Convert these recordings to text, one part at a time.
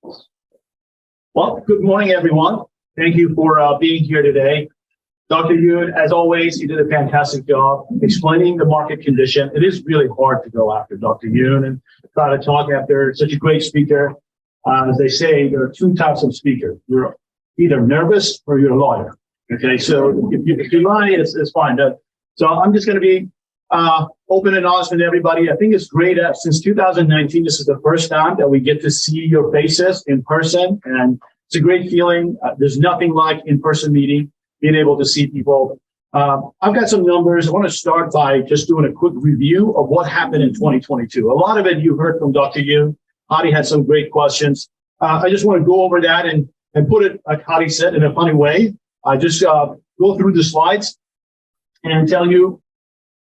Well, good morning, everyone. Thank you for being here today. Dr. Yoon, as always, you did a fantastic job explaining the market condition. It is really hard to go after Dr. Yoon and try to talk after such a great speaker. As they say, there are two types of speakers. You're either nervous or you're a lawyer. Okay, so if you lie, it's fine. So I'm just going to be open and honest with everybody. I think it's great that since 2019, this is the first time that we get to see your faces in person, and it's a great feeling. There's nothing like in-person meeting, being able to see people. I've got some numbers. I want to start by just doing a quick review of what happened in 2022. A lot of it you heard from Dr. Yoon. Hadi had some great questions. I just want to go over that and put it, like Hadi said, in a funny way. I just go through the slides and tell you,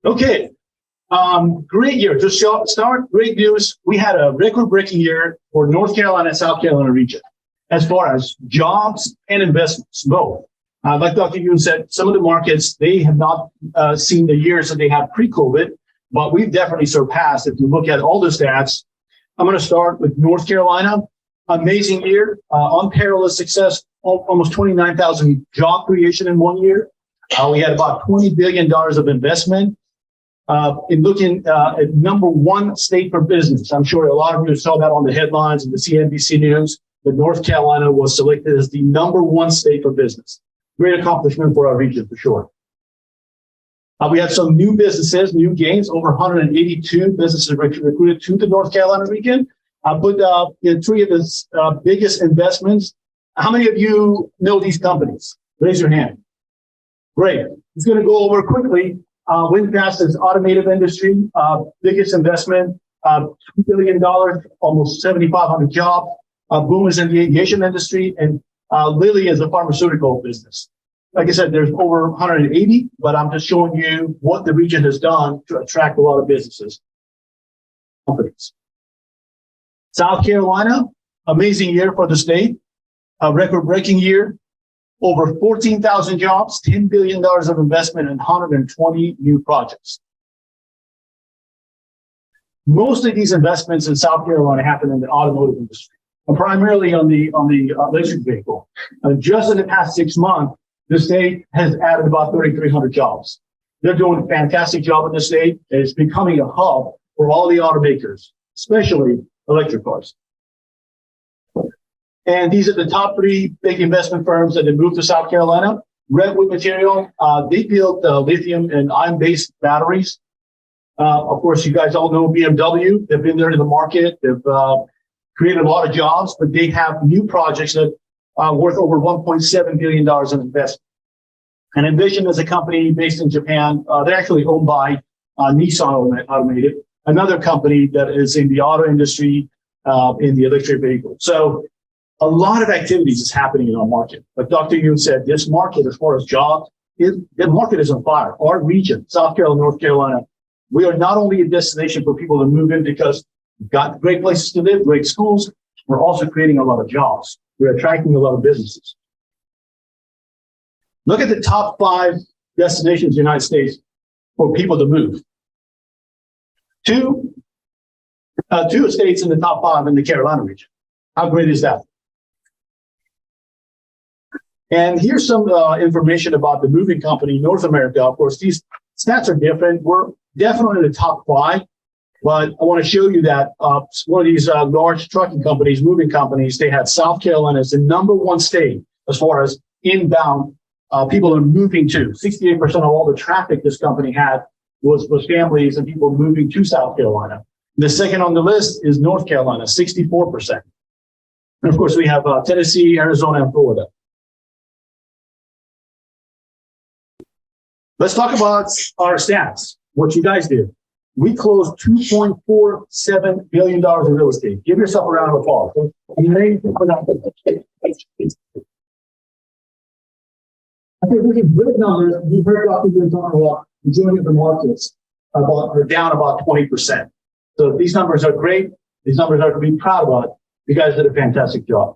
okay, great year. Just start, great news. We had a record-breaking year for North Carolina and South Carolina region as far as jobs and investments, both. Like Dr. Yoon said, some of the markets, they have not seen the years that they had pre-COVID, but we've definitely surpassed. If you look at all the stats, I'm going to start with North Carolina. Amazing year, unparalleled success, almost 29,000 job creation in 1 year. We had about $20 billion of investment. In looking at number one state for business, I'm sure a lot of you saw that on the headlines in the CNBC News, that North Carolina was selected as the number one state for business. Great accomplishment for our region, for sure. We had some new businesses, new gains, over 182 businesses recruited to the North Carolina region. I put in three of the biggest investments. How many of you know these companies? Raise your hand. Great. Just going to go over quickly. VinFast is automotive industry, biggest investment, $2 billion, almost 7,500 jobs. Boom is in the aviation industry, and Lilly is a pharmaceutical business. Like I said, there's over 180, but I'm just showing you what the region has done to attract a lot of businesses, companies. South Carolina, amazing year for the state, a record-breaking year, over 14,000 jobs, $10 billion of investment, and 120 new projects. Most of these investments in South Carolina happen in the automotive industry, and primarily on the electric vehicle. Just in the past 6 months, the state has added about 3,300 jobs. They're doing a fantastic job in the state. It's becoming a hub for all the automakers, especially electric cars. And these are the top three big investment firms that have moved to South Carolina. Redwood Material, they build lithium and ion-based batteries. Of course, you guys all know BMW. They've been there in the market. They've created a lot of jobs, but they have new projects that are worth over $1.7 billion in investment. And Envision is a company based in Japan. They're actually owned by Nissan Automotive, another company that is in the auto industry, in the electric vehicle. So a lot of activities is happening in our market. But Dr. Yoon said this market, as far as jobs, the market is on fire. Our region, South Carolina, North Carolina, we are not only a destination for people to move in because we've got great places to live, great schools, we're also creating a lot of jobs. We're attracting a lot of businesses. Look at the top 5 destinations in the United States for people to move. Two states in the top 5 in the Carolina region. How great is that? And here's some information about the moving company, North America. Of course, these stats are different. We're definitely in the top 5, but I want to show you that one of these large trucking companies, moving companies, they had South Carolina as the number one state as far as inbound people are moving to. 68% of all the traffic this company had was families and people moving to South Carolina. The second on the list is North Carolina, 64%. And of course, we have Tennessee, Arizona, and Florida. Let's talk about our stats, what you guys did. We closed $2.47 billion in real estate. Give yourself a round of applause. I think we can good numbers. We've heard about people talking about the majority of the markets are down about 20%. So these numbers are great. These numbers are to be proud about. You guys did a fantastic job.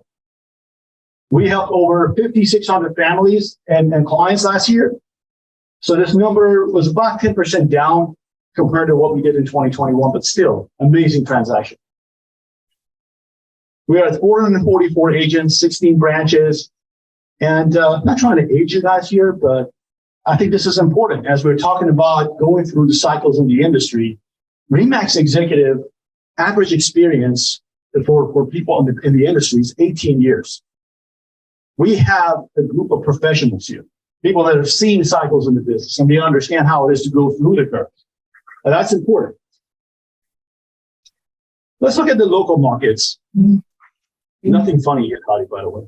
We helped over 5,600 families and clients last year. So this number was about 10% down compared to what we did in 2021, but still amazing transaction. We are at 444 agents, 16 branches. And I'm not trying to age you guys here, but I think this is important. As we're talking about going through the cycles in the industry, RE/MAX executive average experience for people in the industry is 18 years. We have a group of professionals here, people that have seen cycles in the business, and they understand how it is to go through the curve. And that's important. Let's look at the local markets. Nothing funny here, Hadi, by the way.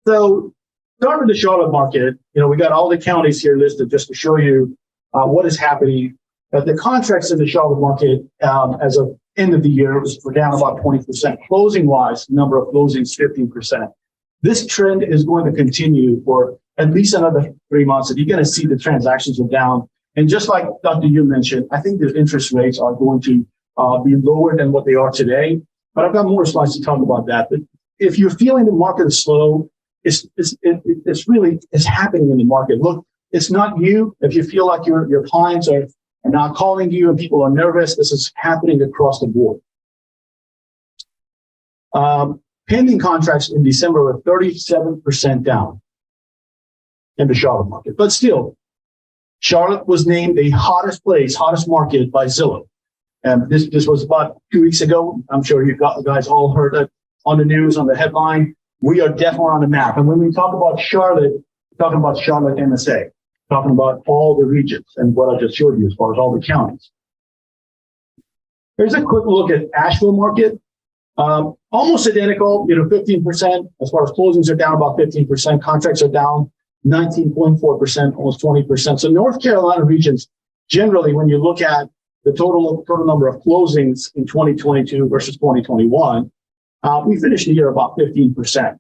So, start with the Charlotte market. We got all the counties here listed just to show you what is happening. The contracts in the Charlotte market as of end of the year were down about 20%. Closing-wise, number of closings 15%. This trend is going to continue for at least another 3 months. And you're going to see the transactions are down. And just like Dr. Yu mentioned, I think the interest rates are going to be lower than what they are today. But I've got more slides to talk about that. But if you're feeling the market is slow, it's happening in the market. Look, it's not you. If you feel like your clients are not calling you and people are nervous, this is happening across the board. Pending contracts in December were 37% down in the Charlotte market. But still, Charlotte was named the hottest market by Zillow. And this was about 2 weeks ago. I'm sure you guys all heard it on the news, on the headline. We are definitely on the map. And when we talk about Charlotte, we're talking about Charlotte MSA, talking about all the regions and what I just showed you as far as all the counties. Here's a quick look at Asheville market. Almost identical, 15%. As far as closings are down about 15%. Contracts are down 19.4%, almost 20%. So North Carolina regions, generally, when you look at the total number of closings in 2022 versus 2021, we finished the year about 15%,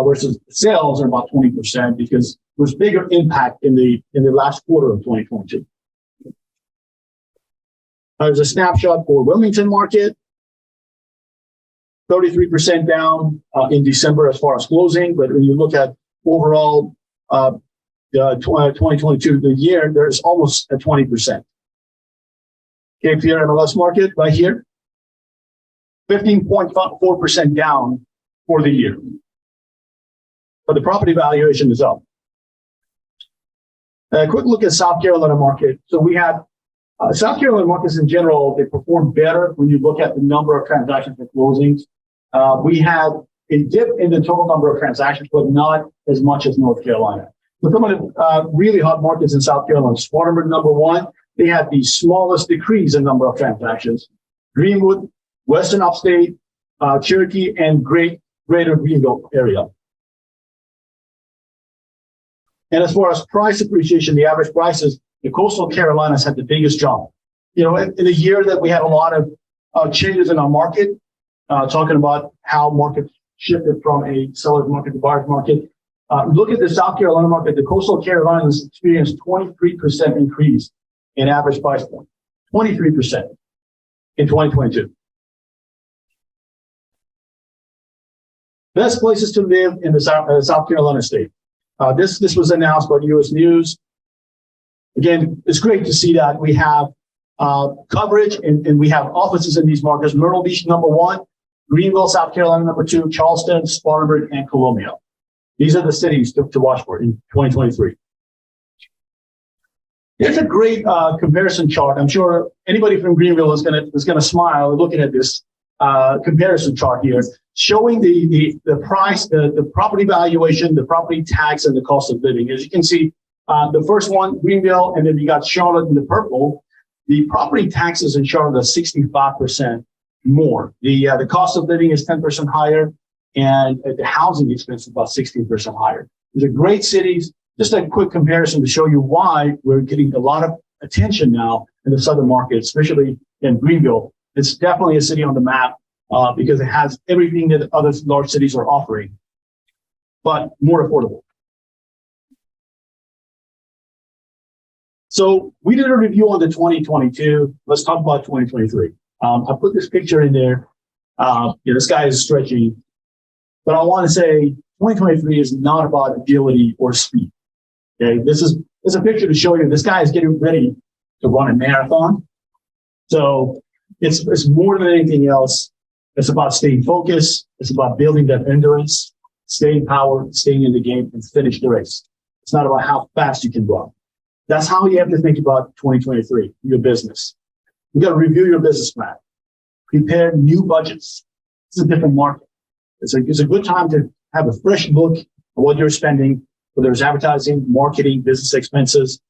versus sales are about 20% because there was bigger impact in the last quarter of 2022. There's a snapshot for Wilmington market, 33% down in December as far as closing. But when you look at overall 2022, the year, there's almost a 20%. Cape Fear MLS market right here, 15.4% down for the year. But the property valuation is up. A quick look at South Carolina market. So we had South Carolina markets in general, they perform better when you look at the number of transactions and closings. We had a dip in the total number of transactions, but not as much as North Carolina. So some of the really hot markets in South Carolina, Spartanburg, number one, they had the smallest decrease in number of transactions. Greenwood, Western Upstate, Cherokee, and Greater Greenville area. And as far as price appreciation, the average prices, the coastal Carolinas had the biggest jump. In a year that we had a lot of changes in our market, talking about how markets shifted from a seller's market to buyer's market. Look at the South Carolina market. The coastal Carolinas experienced 23% increase in average price point, 23% in 2022. Best places to live in the South Carolina state. This was announced by U.S. News. Again, it's great to see that we have coverage and we have offices in these markets. Myrtle Beach, number one. Greenville, South Carolina, number two. Charleston, Spartanburg, and Columbia. These are the cities to watch for in 2023. It's a great comparison chart. I'm sure anybody from Greenville is gonna smile looking at this comparison chart here, showing the price, the property valuation, the property tax, and the cost of living. As you can see, the first one, Greenville, and then you got Charlotte in the purple. The property taxes in Charlotte are 65% more. The cost of living is 10% higher, and the housing expense is about 16% higher. These are great cities. Just a quick comparison to show you why we're getting a lot of attention now in the southern market, especially in Greenville. It's definitely a city on the map because it has everything that other large cities are offering, but more affordable. So we did a review on the 2022. Let's talk about 2023. I put this picture in there. This guy is stretching, but I want to say 2023 is not about agility or speed. Okay, this is a picture to show you this guy is getting ready to run a marathon. So It's more than anything else. It's about staying focused. It's about building that endurance, staying power, staying in the game, and finish the race. It's not about how fast you can run. That's how you have to think about 2023, your business. You got to review your business plan, prepare new budgets. It's a different market. It's a good time to have a fresh look at what you're spending, whether it's advertising, marketing, business expenses.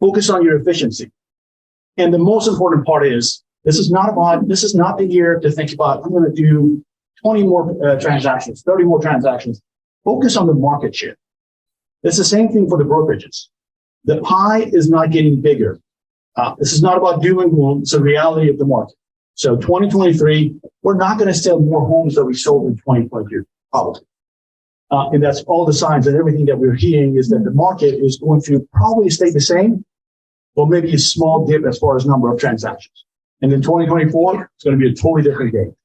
Focus on your efficiency. And the most important part is, this is not the year to think about, I'm going to do 20 more transactions, 30 more transactions. Focus on the market share. It's the same thing for the brokerages. The pie is not getting bigger. This is not about doom and gloom. It's a reality of the market. So 2023, we're not going to sell more homes that we sold in 2022, probably. And that's all the signs and everything that we're hearing is that the market is going to probably stay the same, or maybe a small dip as far as number of transactions. And in 2024, it's going to be a totally different game.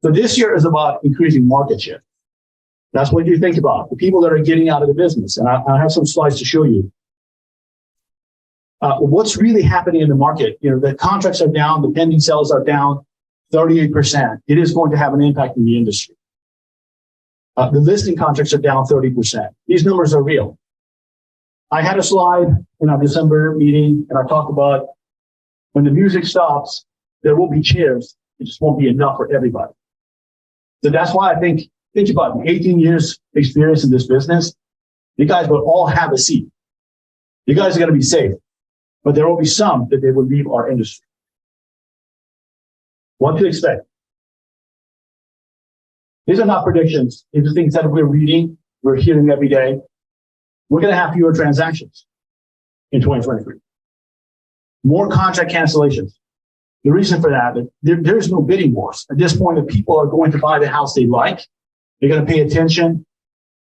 So this year is about increasing market share. That's what you think about, the people that are getting out of the business. And I have some slides to show you. What's really happening in the market? The contracts are down, the pending sales are down 38%. It is going to have an impact in the industry. The listing contracts are down 30%. These numbers are real. I had a slide in our December meeting, and I talked about when the music stops, there will be chairs. It just won't be enough for everybody. So that's why I think about 18 years experience in this business. You guys will all have a seat. You guys are going to be safe, but there will be some that they will leave our industry. What to expect? These are not predictions. These are things that we're reading, we're hearing every day. We're going to have fewer transactions in 2023. More contract cancellations. The reason for that, there's no bidding wars. At this point, the people are going to buy the house they like. They're going to pay attention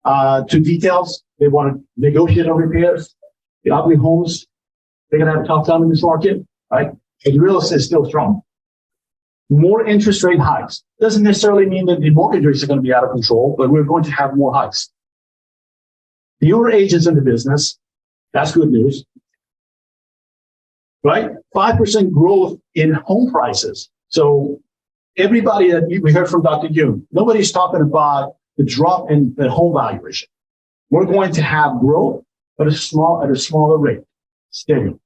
to details. They want to negotiate on repairs. The ugly homes, they're going to have a tough time in this market, right? And real estate is still strong. More interest rate hikes. Doesn't necessarily mean that the mortgage rates are going to be out of control, but we're going to have more hikes. Fewer agents in the business. That's good news. Right? 5% growth in home prices. So everybody that we heard from Dr. Yoon, nobody's talking about the drop in the home valuation. We're going to have growth, but at a smaller rate, steady.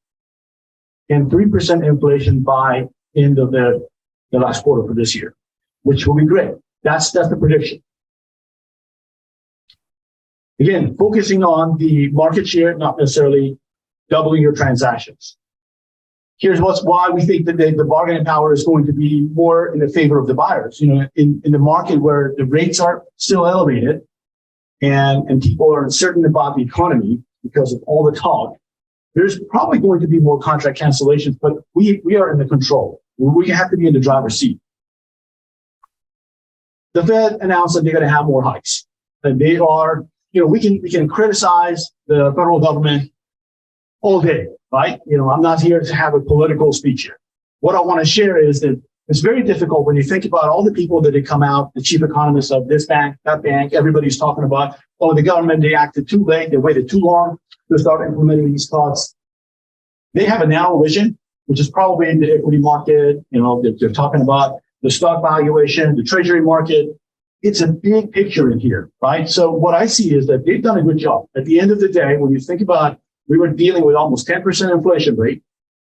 And 3% inflation by end of the last quarter for this year, which will be great. That's the prediction. Again, focusing on the market share, not necessarily doubling your transactions. Here's why we think that the bargaining power is going to be more in the favor of the buyers. In the market where the rates are still elevated and people are uncertain about the economy because of all the talk, there's probably going to be more contract cancellations, but we are in the control. We have to be in the driver's seat. The Fed announced that they're going to have more hikes. And they are, we can criticize the federal government all day, right? I'm not here to have a political speech here. What I want to share is that it's very difficult when you think about all the people that have come out, the chief economists of this bank, that bank, everybody's talking about, the government, they acted too late, they waited too long to start implementing these thoughts. They have a narrow vision, which is probably in the equity market. They're talking about the stock valuation, the treasury market. It's a big picture in here, right? So what I see is that they've done a good job. At the end of the day, when you think about, we were dealing with almost 10% inflation rate,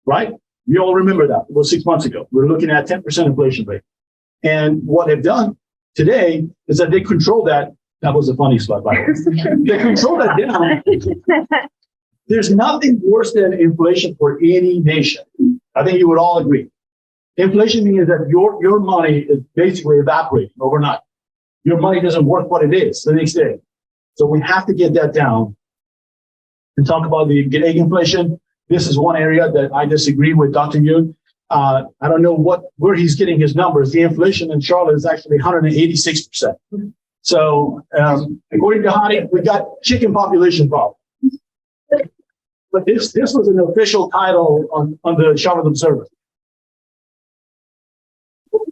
right? We all remember that. It was 6 months ago. We're looking at 10% inflation rate. And what they've done today is that they control that. That was a funny slide, by the way. They control that down. There's nothing worse than inflation for any nation. I think you would all agree. Inflation means that your money is basically evaporating overnight. Your money doesn't worth what it is the next day. So we have to get that down and talk about the egg inflation. This is one area that I disagree with Dr. Yoon. I don't know where he's getting his numbers. The inflation in Charlotte is actually 186%. So according to Hani, we got chicken population problem. But this was an official title on the Charlotte Observer.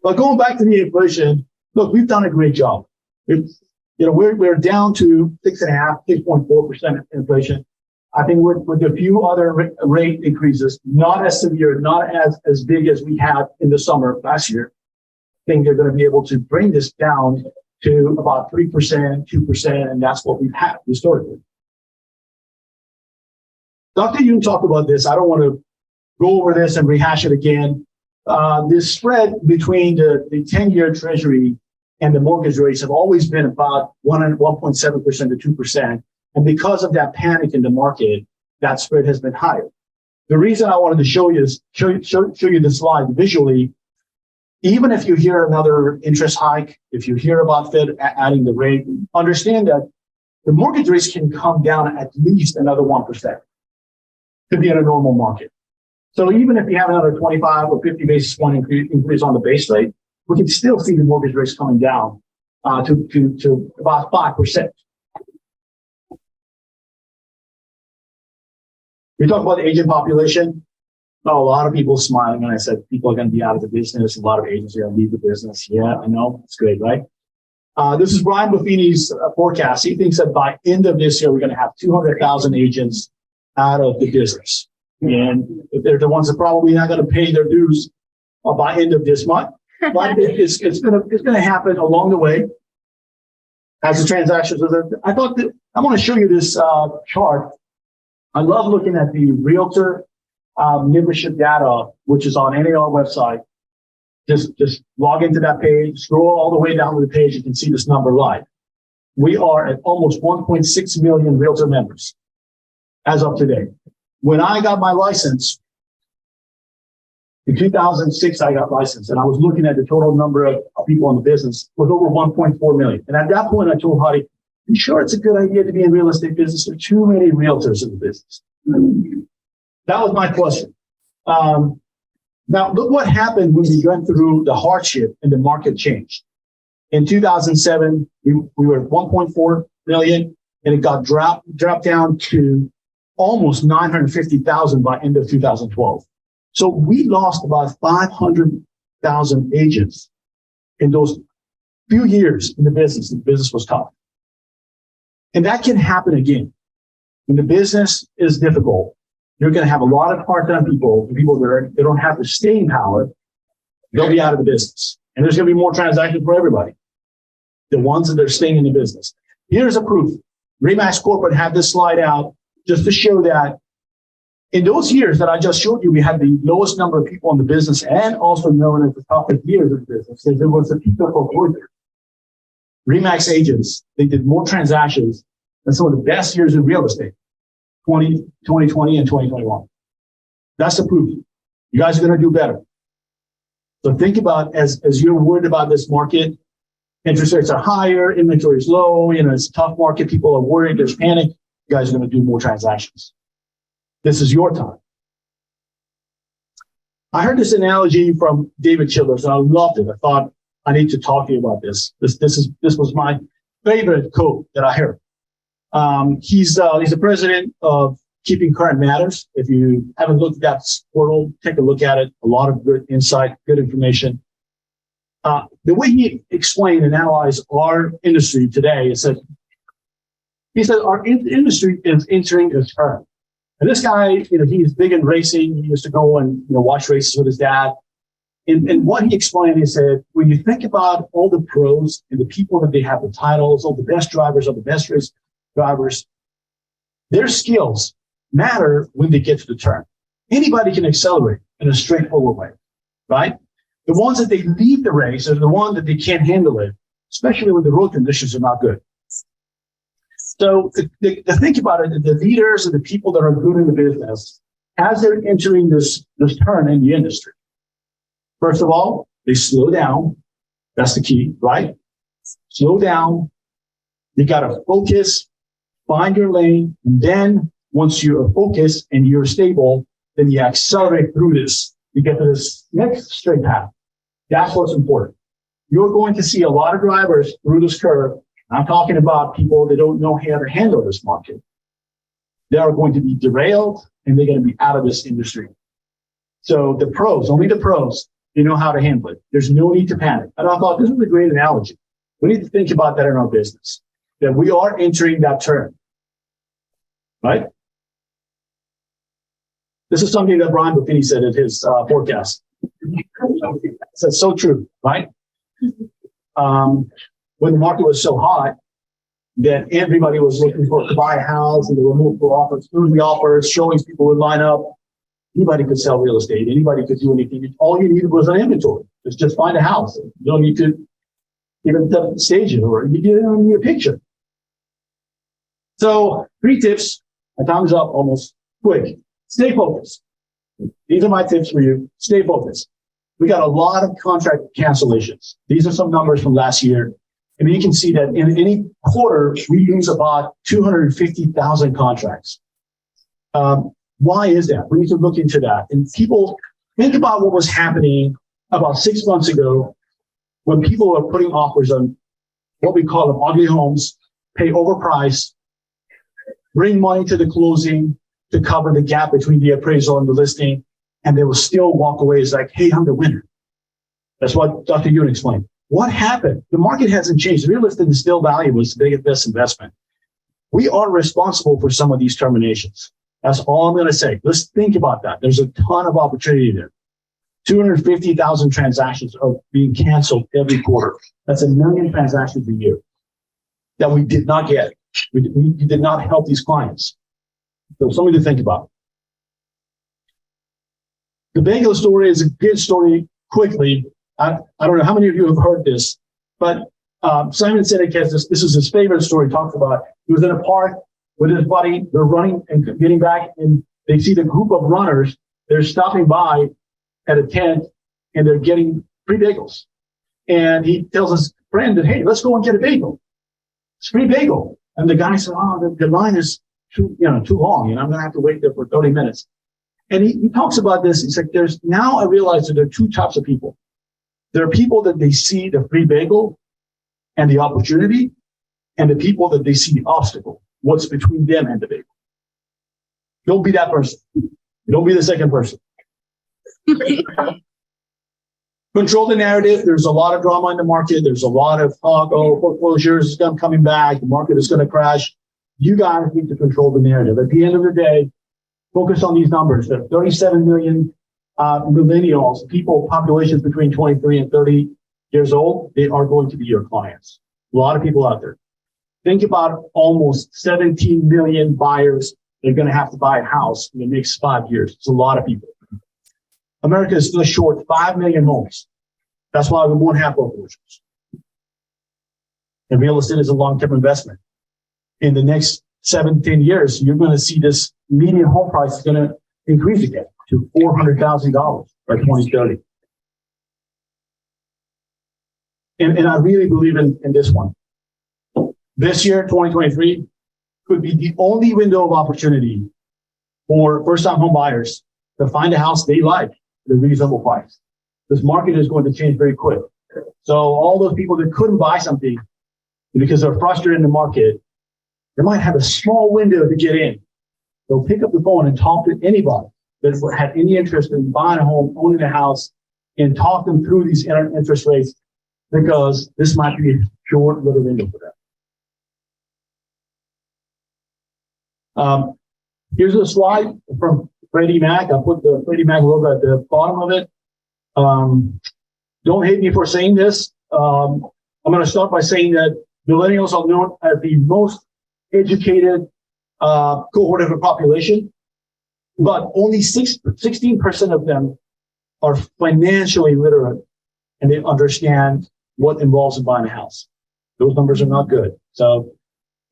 But going back to the inflation, look, we've done a great job. We're down to 6.5%, 6.4% inflation. I think with a few other rate increases, not as severe, not as big as we had in the summer last year, I think they're going to be able to bring this down to about 3%, 2%, and that's what we've had historically. Dr. Yoon talked about this. I don't want to go over this and rehash it again. This spread between the 10-year Treasury and the mortgage rates have always been about 1.7% to 2%. And because of that panic in the market, that spread has been higher. The reason I wanted to show you this slide visually, even if you hear another interest hike, if you hear about Fed adding the rate, understand that the mortgage rates can come down at least another 1% to be in a normal market. So even if you have another 25 or 50 basis point increase on the base rate, we can still see the mortgage rates coming down to about 5%. We talk about the agent population. Oh, a lot of people smiling when I said people are going to be out of the business. A lot of agents are going to leave the business. Yeah, I know. It's great, right? This is Brian Buffini's forecast. He thinks that by end of this year, we're going to have 200,000 agents out of the business. And they're the ones that probably not going to pay their dues by end of this month. But it's going to happen along the way as the transactions. I thought that I want to show you this chart. I love looking at the realtor membership data, which is on NAR website. Just log into that page, scroll all the way down to the page. You can see this number live. We are at almost 1.6 million realtor members as of today. When I got my license, in 2006, I got licensed, and I was looking at the total number of people in the business was over 1.4 million. And at that point, I told Hadi, "You sure it's a good idea to be in real estate business? There are too many realtors in the business." That was my question. Now, look what happened when we went through the hardship and the market changed. In 2007, we were at 1.4 million, and it got dropped down to almost 950,000 by end of 2012. So we lost about 500,000 agents in those few years in the business. The business was tough. And that can happen again. When the business is difficult, you're going to have a lot of part-time people that they don't have the staying power. They'll be out of the business. And there's going to be more transactions for everybody. The ones that are staying in the business. Here's a proof. RE/MAX Corporate had this slide out just to show that in those years that I just showed you, we had the lowest number of people in the business and also known as the toughest years of business. There was a peak of foreclosure. RE/MAX agents, they did more transactions than some of the best years in real estate, 2020 and 2021. That's the proof. You guys are going to do better. So think about as you're worried about this market, interest rates are higher, inventory is low, it's a tough market, people are worried, there's panic. You guys are going to do more transactions. This is your time. I heard this analogy from David Childers, and I loved it. I thought I need to talk to you about this. This was my favorite quote that I heard. He's the president of Keeping Current Matters. If you haven't looked at that portal, take a look at it. A lot of good insight, good information. The way he explained and analyzed our industry today is that he said our industry is entering a turn. And this guy, he's big in racing. He used to go and watch races with his dad. And what he explained, he said, when you think about all the pros and the people that they have the titles, all the best drivers, all the best race drivers, their skills matter when they get to the turn. Anybody can accelerate in a straightforward way, right? The ones that they leave the race are the ones that they can't handle it, especially when the road conditions are not good. So to think about it, the leaders and the people that are good in the business, as they're entering this turn in the industry, first of all, they slow down. That's the key, right? Slow down. You got to focus, find your lane. And then once you're focused and you're stable, then you accelerate through this. You get to this next straight path. That's what's important. You're going to see a lot of drivers through this curve. I'm talking about people that don't know how to handle this market. They are going to be derailed and they're going to be out of this industry. So the pros, only the pros, they know how to handle it. There's no need to panic. And I thought this was a great analogy. We need to think about that in our business, that we are entering that turn, right? This is something that Brian Buffini said in his forecast. That's so true, right? When the market was so hot that everybody was looking to buy a house, and there were multiple offers, through the offers, showings, people would line up. Anybody could sell real estate. Anybody could do anything. All you needed was an inventory. Just find a house. You don't need to even stage it, or you don't need a picture. So 3 tips. My time is up almost. Quick. Stay focused. These are my tips for you. Stay focused. We got a lot of contract cancellations. These are some numbers from last year. And you can see that in any quarter, we lose about 250,000 contracts. Why is that? We need to look into that. And people, think about what was happening about 6 months ago when people were putting offers on what we call them ugly homes, pay overpriced, bring money to the closing to cover the gap between the appraisal and the listing, and they will still walk away as like, hey, I'm the winner. That's what Dr. Yoon explained. What happened? The market hasn't changed. Real estate is still valuable. It's the best investment. We are responsible for some of these terminations. That's all I'm going to say. Let's think about that. There's a ton of opportunity there. 250,000 transactions are being canceled every quarter. That's 1 million transactions a year that we did not get. We did not help these clients. So something to think about. The bagel story is a good story. Quickly, I don't know how many of you have heard this, but Simon Sinek has this. This is his favorite story. He talks about he was in a park with his buddy. They're running and getting back, and they see the group of runners. They're stopping by at a tent, and they're getting free bagels. And he tells his friend that, hey, let's go and get a bagel. It's free bagel. And the guy said, oh, the line is too long, and I'm going to have to wait there for 30 minutes. And he talks about this. He's like, now I realize that there are 2 types of people. There are people that they see the free bagel and the opportunity, and the people that they see the obstacle, what's between them and the bagel. Don't be that person. Don't be the second person. Control the narrative. There's a lot of drama in the market. There's a lot of talk, foreclosures is coming back. The market is going to crash. You guys need to control the narrative. At the end of the day, focus on these numbers. There are 37 million millennials, populations between 23 and 30 years old. They are going to be your clients. A lot of people out there. Think about almost 17 million buyers that are going to have to buy a house in the next 5 years. It's a lot of people. America is still short 5 million homes. That's why we won't have foreclosures. And real estate is a long-term investment. In the next 7-10 years, you're going to see this median home price is going to increase again to $400,000 by 2030. And I really believe in this one. This year, 2023, could be the only window of opportunity for first-time home buyers to find a house they like at a reasonable price. This market is going to change very quick. So all those people that couldn't buy something because they're frustrated in the market, they might have a small window to get in. So pick up the phone and talk to anybody that had any interest in buying a home, owning a house, and talk them through these interest rates, because this might be a short little window for them. Here's a slide from Freddie Mac. I put the Freddie Mac logo at the bottom of it. Don't hate me for saying this. I'm going to start by saying that millennials are known as the most educated cohort of the population, but only 16% of them are financially literate, and they understand what involves in buying a house. Those numbers are not good. So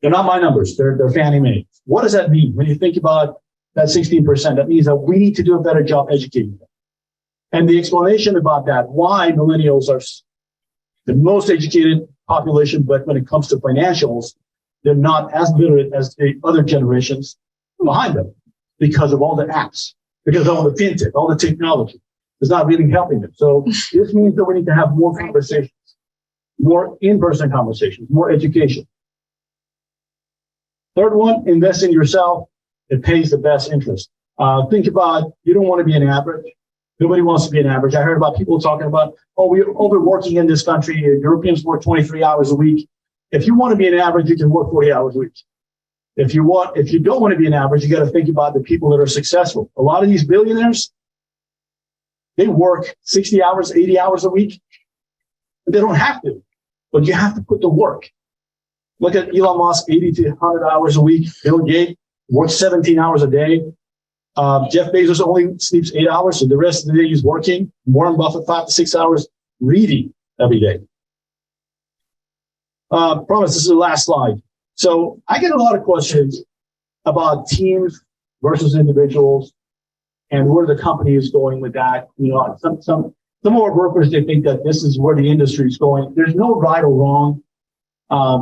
they're not my numbers. They're Fannie Mae. What does that mean? When you think about that 16%, that means that we need to do a better job educating them. And the explanation about that, why millennials are the most educated population, but when it comes to financials, they're not as literate as the other generations behind them, because of all the apps, because of all the fintech, all the technology is not really helping them. So this means that we need to have more conversations, more in-person conversations, more education. Third one, invest in yourself. It pays the best interest. Think about, you don't want to be an average. Nobody wants to be an average. I heard about people talking about, we're overworking in this country. Europeans work 23 hours a week. If you want to be an average, you can work 40 hours a week. If you don't want to be an average, you got to think about the people that are successful. A lot of these billionaires, they work 60 hours, 80 hours a week. They don't have to, but you have to put the work. Look at Elon Musk, 80 to 100 hours a week. Bill Gates works 17 hours a day. Jeff Bezos only sleeps 8 hours, so the rest of the day he's working. Warren Buffett, 5 to 6 hours reading every day. Promise, this is the last slide. So I get a lot of questions about teams versus individuals and where the company is going with that. You know, some of our brokers, they think that this is where the industry is going. There's no right or wrong.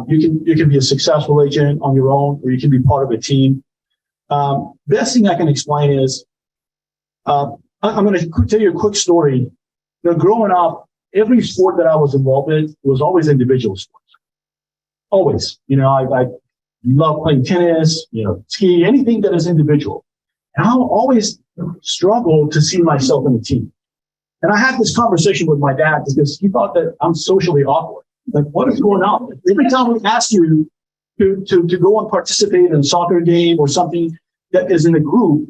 You can be a successful agent on your own, or you can be part of a team. Best thing I can explain is, I'm going to tell you a quick story. You know, growing up, every sport that I was involved in was always individual sports. Always. You know, I love playing tennis, you know, ski, anything that is individual. And I always struggled to see myself in a team. And I had this conversation with my dad because he thought that I'm socially awkward. Like, what is going on? Every time we ask you to go and participate in a soccer game or something that is in a group,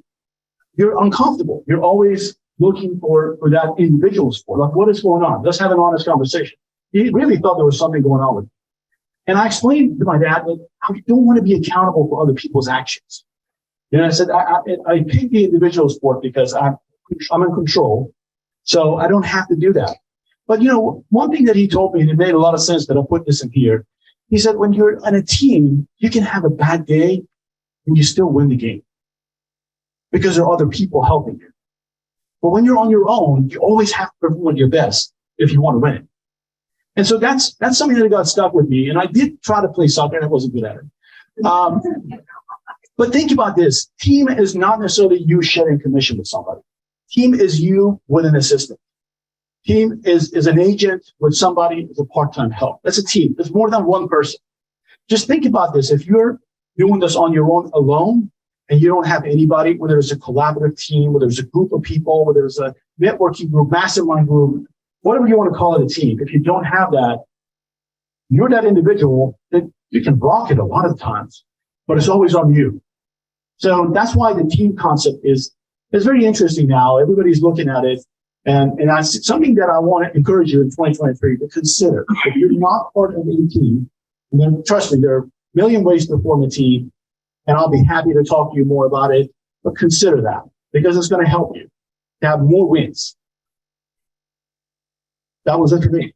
you're uncomfortable. You're always looking for that individual sport. Like, what is going on? Let's have an honest conversation. He really thought there was something going on with me. And I explained to my dad that I don't want to be accountable for other people's actions. You know, I said, I picked the individual sport because I'm in control. So I don't have to do that. But, you know, one thing that he told me, and it made a lot of sense that I put this in here. He said, when you're on a team, you can have a bad day and you still win the game because there are other people helping you. But when you're on your own, you always have to perform your best if you want to win. And so that's something that got stuck with me. And I did try to play soccer and I wasn't good at it. But think about this. Team is not necessarily you sharing commission with somebody. Team is you with an assistant. Team is an agent with somebody as a part-time help. That's a team. It's more than one person. Just think about this. If you're doing this on your own alone and you don't have anybody, whether it's a collaborative team, whether it's a group of people, whether it's a networking group, mastermind group, whatever you want to call it, a team. If you don't have that, you're that individual that you can block it a lot of times, but it's always on you. So that's why the team concept is very interesting now. Everybody's looking at it. And that's something that I want to encourage you in 2023 to consider. If you're not part of a team, then trust me, there are a million ways to form a team, and I'll be happy to talk to you more about it. But consider that because it's going to help you to have more wins. That was it for me.